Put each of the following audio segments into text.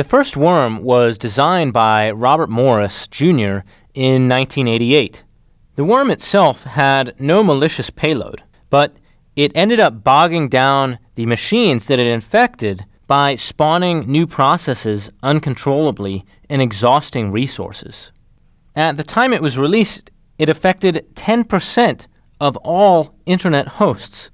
The first worm was designed by Robert Morris, Jr. in 1988. The worm itself had no malicious payload, but it ended up bogging down the machines that it infected by spawning new processes uncontrollably and exhausting resources. At the time it was released, it affected 10% of all internet hosts.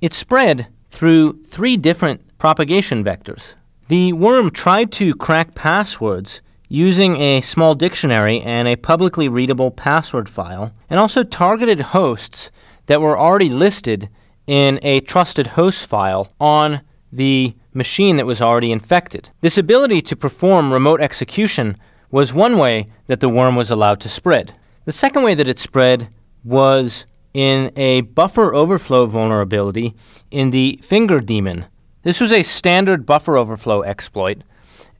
It spread through 3 different propagation vectors. The worm tried to crack passwords using a small dictionary and a publicly readable password file, and also targeted hosts that were already listed in a trusted host file on the machine that was already infected. This ability to perform remote execution was one way that the worm was allowed to spread. The second way that it spread was in a buffer overflow vulnerability in the finger daemon. This was a standard buffer overflow exploit,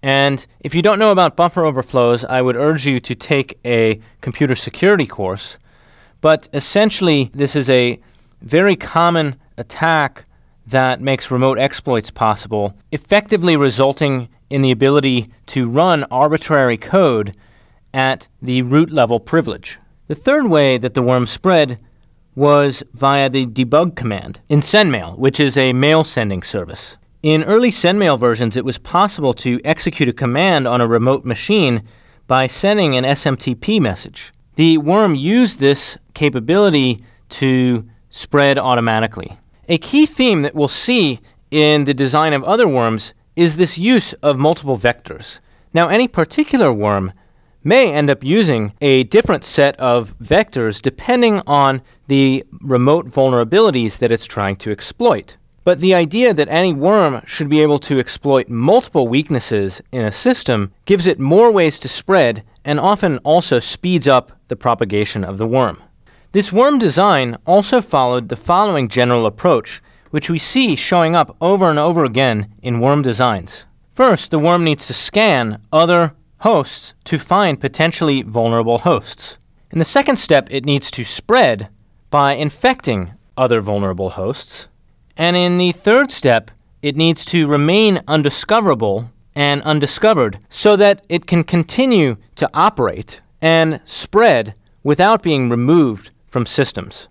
and if you don't know about buffer overflows, I would urge you to take a computer security course. But essentially, this is a very common attack that makes remote exploits possible, effectively resulting in the ability to run arbitrary code at the root level privilege. The third way that the worm spread was via the debug command in SendMail, which is a mail sending service. In early SendMail versions, it was possible to execute a command on a remote machine by sending an SMTP message. The worm used this capability to spread automatically. A key theme that we'll see in the design of other worms is this use of multiple vectors. Now, any particular worm may end up using a different set of vectors depending on the remote vulnerabilities that it's trying to exploit. But the idea that any worm should be able to exploit multiple weaknesses in a system gives it more ways to spread and often also speeds up the propagation of the worm. This worm design also followed the following general approach, which we see showing up over and over again in worm designs. First, the worm needs to scan other hosts to find potentially vulnerable hosts. In the second step, it needs to spread by infecting other vulnerable hosts. And in the third step, it needs to remain undiscoverable and undiscovered so that it can continue to operate and spread without being removed from systems.